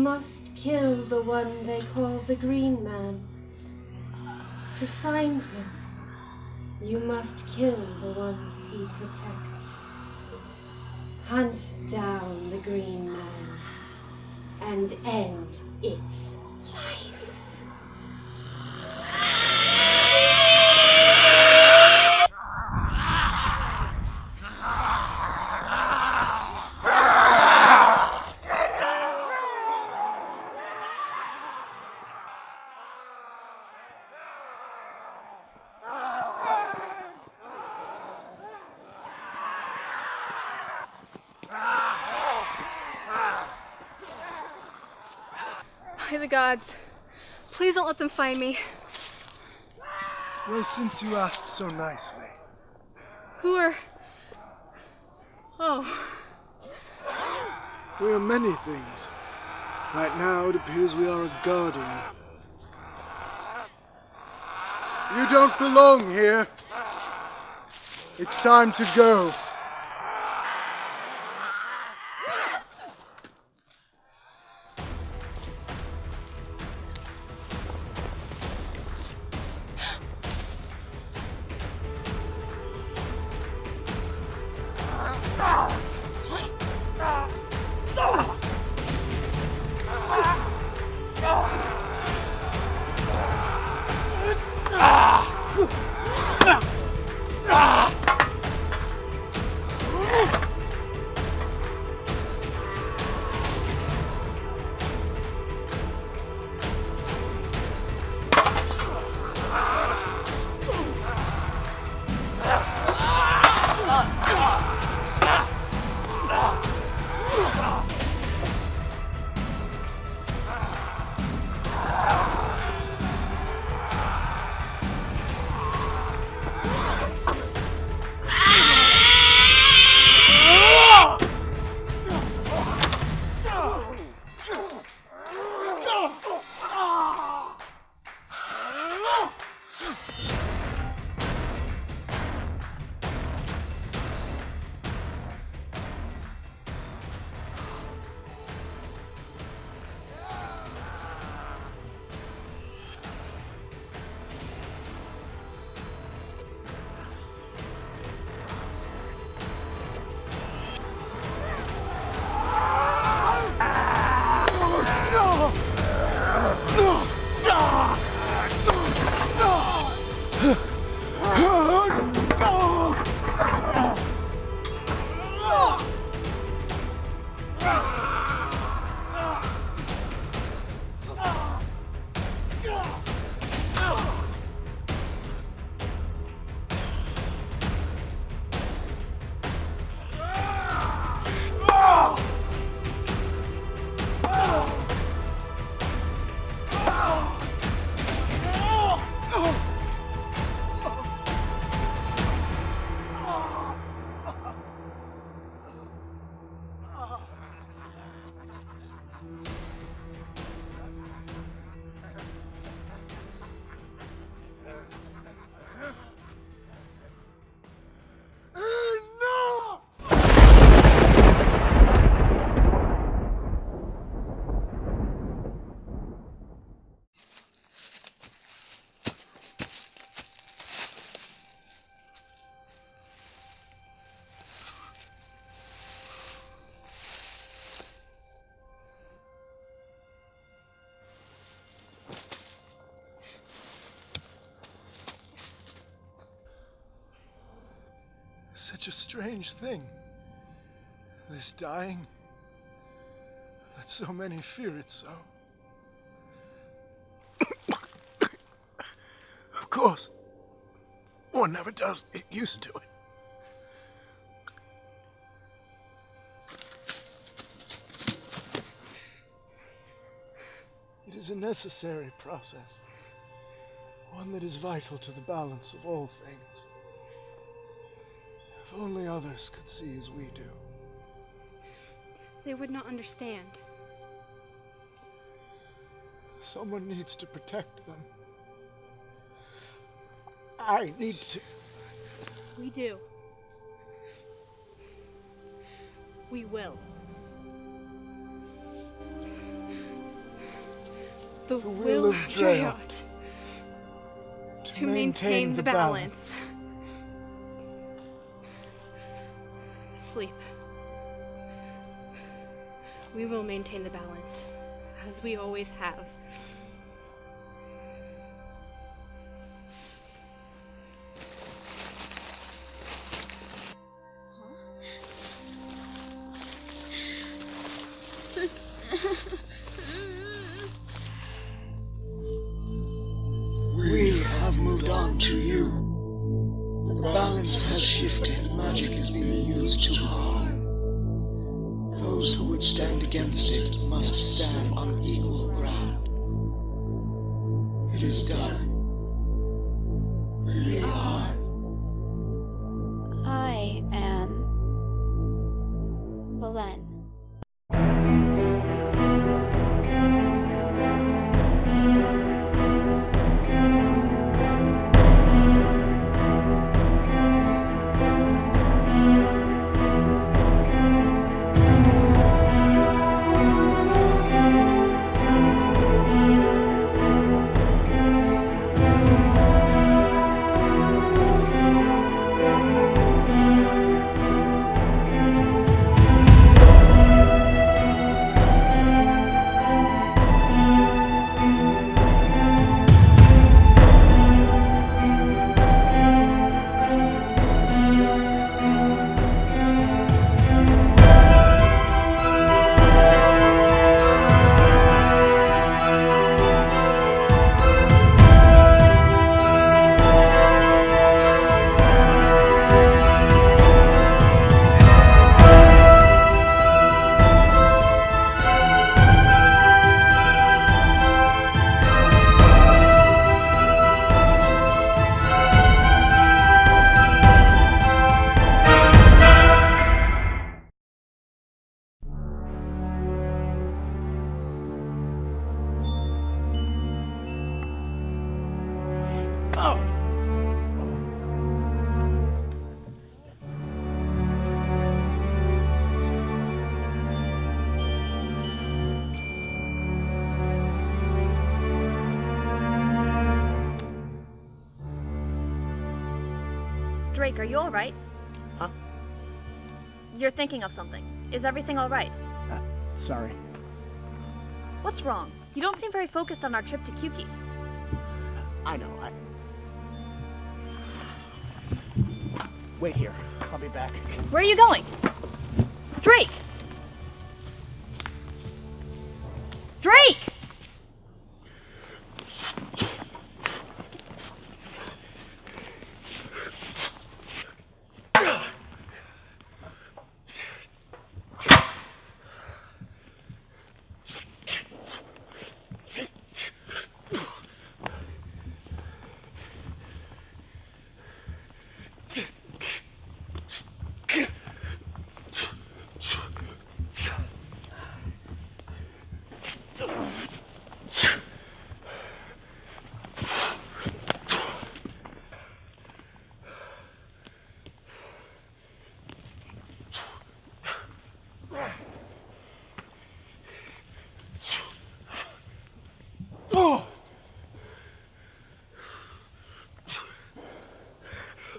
must kill the one they call the Green Man. To find him, you must kill the ones he protects. Hunt down the Green Man and end its life. By the gods, please don't let them find me. Well, since you ask so nicely. Who are... Oh. We are many things. Right now it appears we are a garden. You don't belong here. It's time to go. Such a strange thing. This dying. That so many fear it so. Of course. One never does get used to it. It is a necessary process. One that is vital to the balance of all things. If only others could see as we do. They would not understand. Someone needs to protect them. I need to. We do. We will. The will of Dreyot. To maintain the balance. Sleep. We will maintain the balance, as we always have. We have moved on to you. The balance has shifted. Magic is being used to harm. Those who would stand against it must stand on equal ground. It is done. We are. I am Belen. Drake, are you alright? Huh? You're thinking of something. Is everything alright? Sorry. What's wrong? You don't seem very focused on our trip to Kyuki. I know, Wait here. I'll be back. Where are you going? Drake! Drake!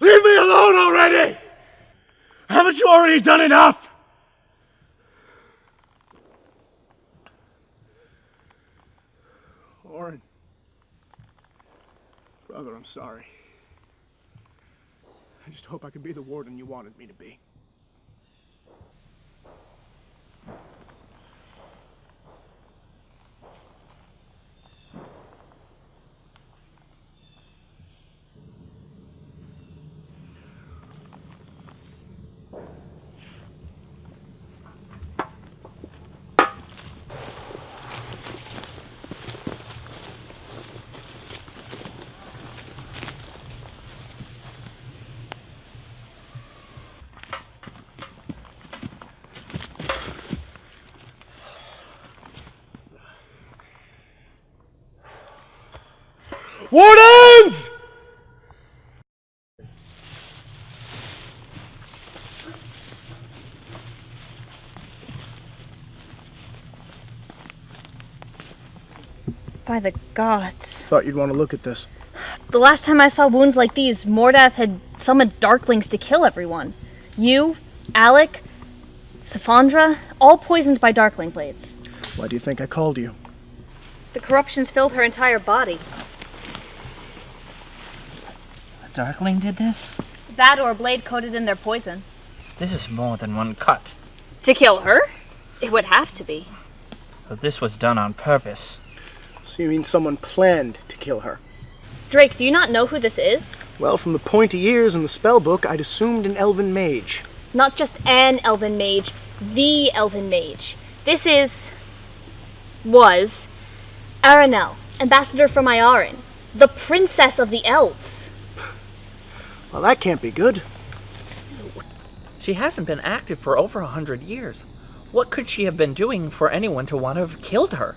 Leave me alone already! Haven't you already done enough? Warren. Brother, I'm sorry. I just hope I can be the warden you wanted me to be. Wardens! By the gods. Thought you'd want to look at this. The last time I saw wounds like these, Mordath had summoned darklings to kill everyone. You, Alec, Saphondra, all poisoned by darkling blades. Why do you think I called you? The corruptions filled her entire body. A darkling did this? That or a blade coated in their poison. This is more than one cut. To kill her? It would have to be. But this was done on purpose. So you mean someone planned to kill her? Drake, do you not know who this is? Well, from the pointy ears in the spell book, I'd assumed an elven mage. Not just an elven mage, the elven mage. This was Aranel, ambassador from Iarin, the princess of the elves. Well, that can't be good. She hasn't been active for over 100 years. What could she have been doing for anyone to want to have killed her?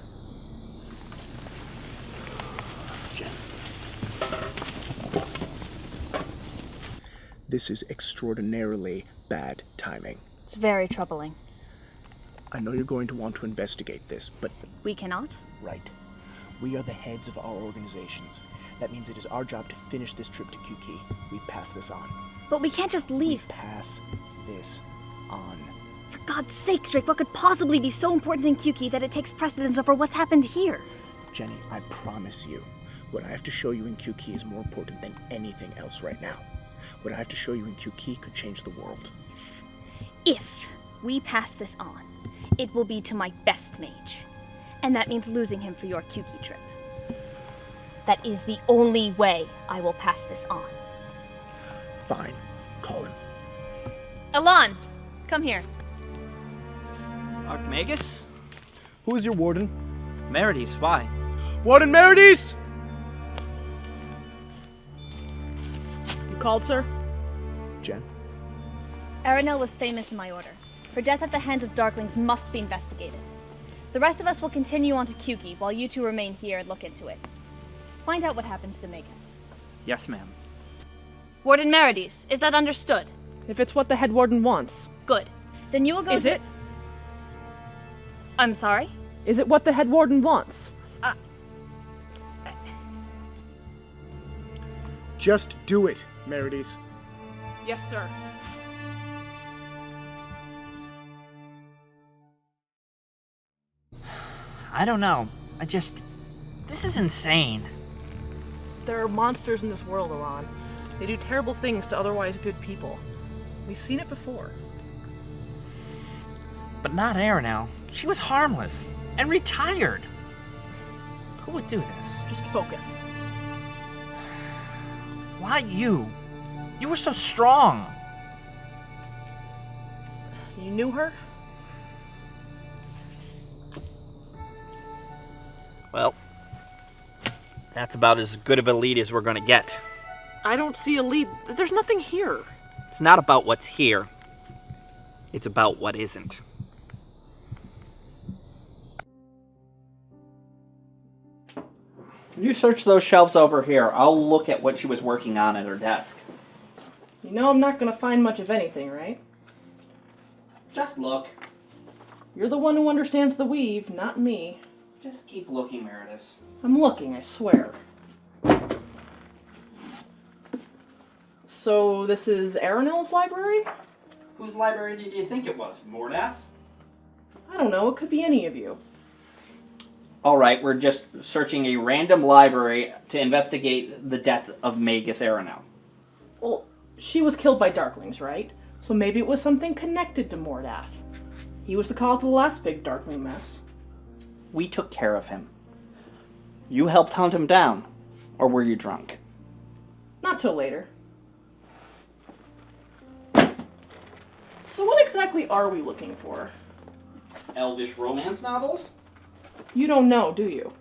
This is extraordinarily bad timing. It's very troubling. I know you're going to want to investigate this, but... We cannot? Right. We are the heads of our organizations. That means it is our job to finish this trip to QK. We pass this on. But we can't just leave. We pass this on. For God's sake, Drake, what could possibly be so important in QK that it takes precedence over what's happened here? Jenny, I promise you, what I have to show you in QK is more important than anything else right now. What I have to show you in QK could change the world. If we pass this on, it will be to my best mage. And that means losing him for your QK trip. That is the only way I will pass this on. Fine. Call him. Elan, come here. Archmagus? Who is your warden? Merides, why? Warden Merides! You called, sir? Jen? Aranel was famous in my order. Her death at the hands of darklings must be investigated. The rest of us will continue on to QK while you two remain here and look into it. Find out what happened to the Magus. Yes, ma'am. Warden Merides, is that understood? If it's what the head warden wants. Good. Then you will go Is it? I'm sorry? Is it what the head warden wants? Just do it, Merides. Yes, sir. I don't know. This is insane. There are monsters in this world, Elan. They do terrible things to otherwise good people. We've seen it before. But not Aranel. She was harmless and retired. Who would do this? Just focus. Why you? You were so strong. You knew her? Well, that's about as good of a lead as we're gonna get. I don't see a lead. There's nothing here. It's not about what's here. It's about what isn't. You search those shelves over here. I'll look at what she was working on at her desk. You know I'm not gonna find much of anything, right? Just look. You're the one who understands the weave, not me. Just keep looking, Merides. I'm looking, I swear. So this is Aranel's library? Whose library did you think it was? Mordath's? I don't know, it could be any of you. Alright, we're just searching a random library to investigate the death of Magus Aranel. Well, she was killed by darklings, right? So maybe it was something connected to Mordath. He was the cause of the last big darkling mess. We took care of him. You helped hunt him down. Or were you drunk? Not till later. So what exactly are we looking for? Elvish romance novels? You don't know, do you?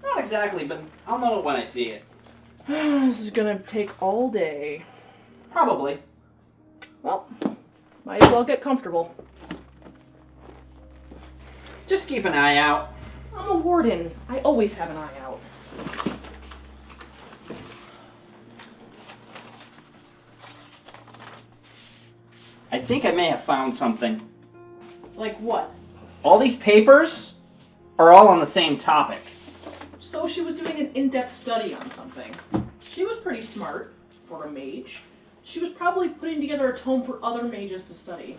Not exactly, but I'll know it when I see it. This is gonna take all day. Probably. Well, might as well get comfortable. Just keep an eye out. I'm a warden. I always have an eye out. I think I may have found something. Like what? All these papers are all on the same topic. So she was doing an in-depth study on something. She was pretty smart for a mage. She was probably putting together a tome for other mages to study.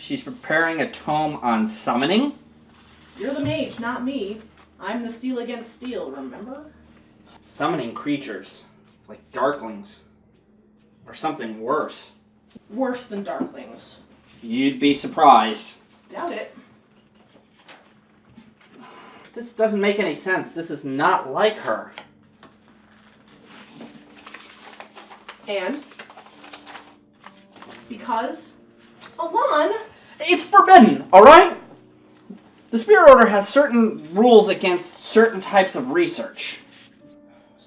She's preparing a tome on summoning? You're the mage, not me. I'm the steel against steel, remember? Summoning creatures, like darklings, or something worse. Worse than darklings. You'd be surprised. Doubt it. This doesn't make any sense. This is not like her. And? Because? Alon! It's forbidden, alright? The Spirit Order has certain rules against certain types of research.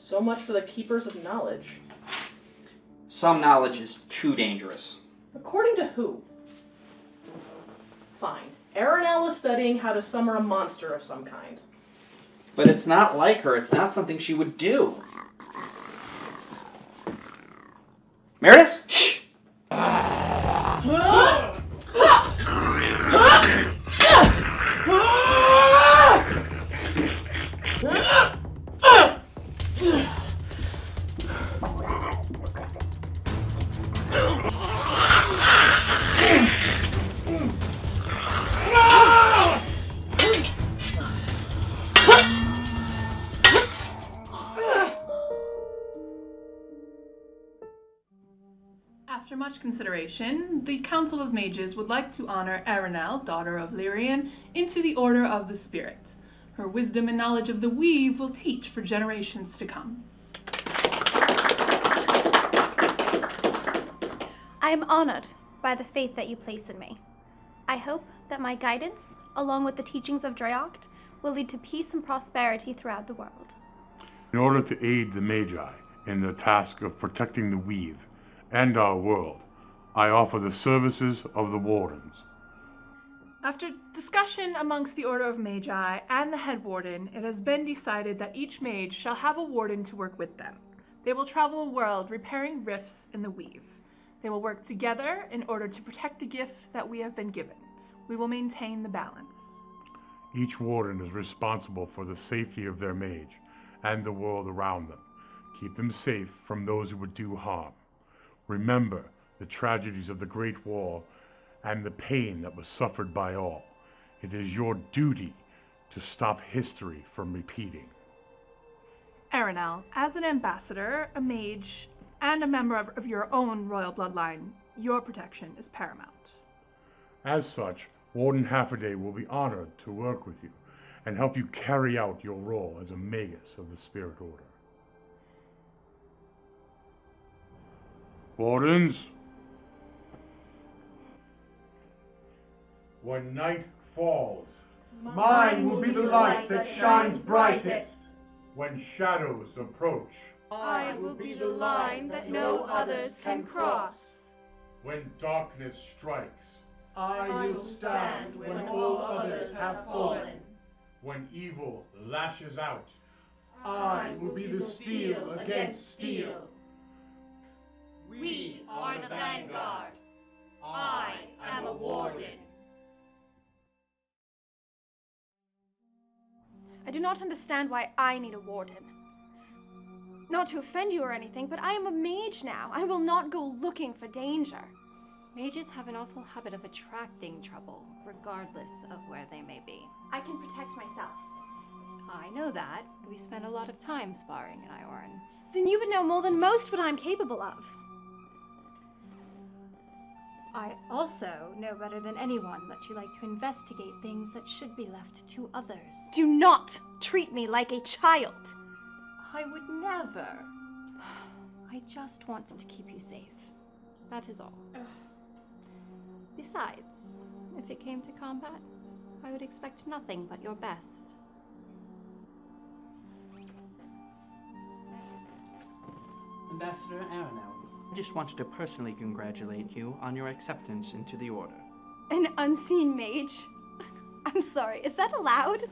So much for the keepers of knowledge. Some knowledge is too dangerous. According to who? Fine. Aranel is studying how to summon a monster of some kind. But it's not like her. It's not something she would do. Meredith? Shh! After much consideration, the Council of Mages would like to honor Aranel, daughter of Lyrian, into the Order of the Spirit. Her wisdom and knowledge of the weave will teach for generations to come. I am honored by the faith that you place in me. I hope that my guidance, along with the teachings of Draocht, will lead to peace and prosperity throughout the world. In order to aid the Magi in the task of protecting the weave and our world, I offer the services of the Wardens. After discussion amongst the Order of Magi and the head warden, it has been decided that each mage shall have a warden to work with them. They will travel the world repairing rifts in the weave. They will work together in order to protect the gift that we have been given. We will maintain the balance. Each Warden is responsible for the safety of their mage and the world around them. Keep them safe from those who would do harm. Remember the tragedies of the Great War and the pain that was suffered by all. It is your duty to stop history from repeating. Aranel, as an ambassador, a mage, and a member of your own royal bloodline, your protection is paramount. As such, Warden Hafferday will be honored to work with you and help you carry out your role as a magus of the Spirit Order. Wardens, when night falls, mine will be the light that shines brightest. when shadows approach, I will be the line that no others can cross. when darkness strikes, I will stand when all others have fallen. when evil lashes out, I will be the steel against steel. We are the vanguard. I am a warden. I do not understand why I need a warden. Not to offend you or anything, but I am a mage now. I will not go looking for danger. Mages have an awful habit of attracting trouble, regardless of where they may be. I can protect myself. I know that. We spend a lot of time sparring in Ioran. Then you would know more than most what I'm capable of. I also know better than anyone that you like to investigate things that should be left to others. Do not treat me like a child. I would never. I just wanted to keep you safe. That is all. Besides, if it came to combat, I would expect nothing but your best. Ambassador Aranel, I just wanted to personally congratulate you on your acceptance into the Order. An unseen mage? I'm sorry, is that allowed?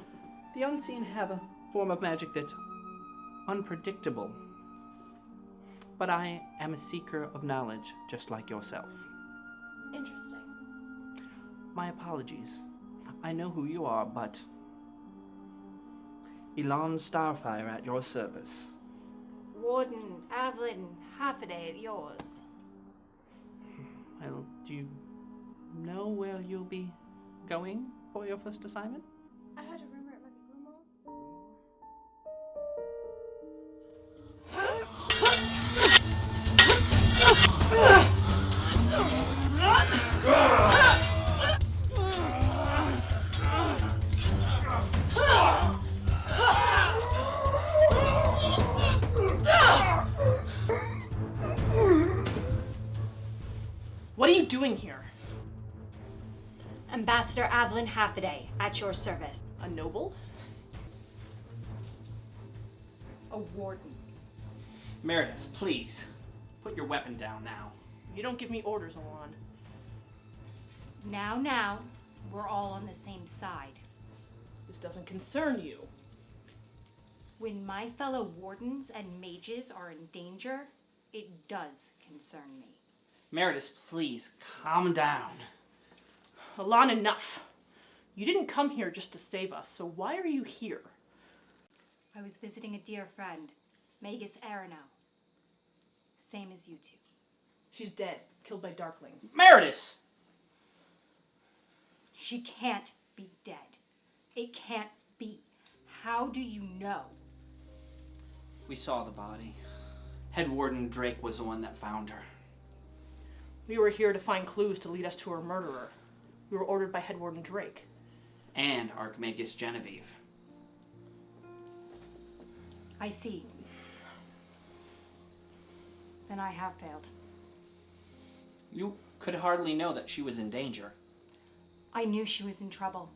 The Unseen have a form of magic that's unpredictable. But I am a seeker of knowledge, just like yourself. Interesting. My apologies. I know who you are, but Elon Starfire at your service. Warden, Evelyn, half a day at yours. Well, do you know where you'll be going for your first assignment? I heard a rumor it might be Grumble. What are you doing here? Ambassador Evelyn Halfaday, at your service. A noble? A warden. Meredith, please. Put your weapon down now. You don't give me orders, Alon. Now, we're all on the same side. This doesn't concern you. When my fellow wardens and mages are in danger, it does concern me. Meredith, please, calm down. Alon, enough. You didn't come here just to save us, so why are you here? I was visiting a dear friend, Magus Arenal. Same as you two. She's dead, killed by Darklings. Meredith! She can't be dead. It can't be. How do you know? We saw the body. Head Warden Drake was the one that found her. We were here to find clues to lead us to her murderer. We were ordered by Head Warden Drake. And Archmagus Genevieve. I see. Then I have failed. You could hardly know that she was in danger. I knew she was in trouble.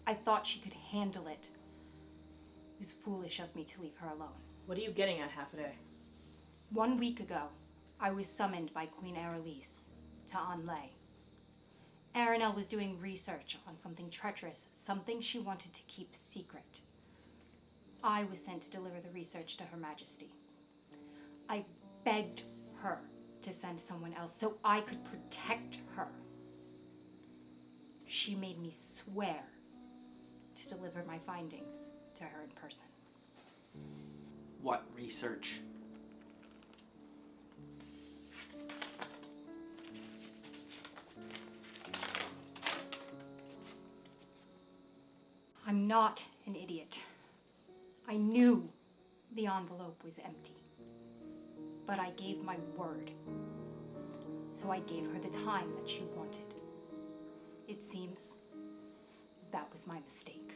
I thought she could handle it. It was foolish of me to leave her alone. What are you getting at, Halfaday? 1 week ago, I was summoned by Queen Arelise to Anlay. Arenal was doing research on something treacherous, something she wanted to keep secret. I was sent to deliver the research to Her Majesty. I begged her to send someone else so I could protect her. She made me swear to deliver my findings to her in person. What research? I'm not an idiot. I knew the envelope was empty. But I gave my word. So I gave her the time that she wanted. It seems that was my mistake.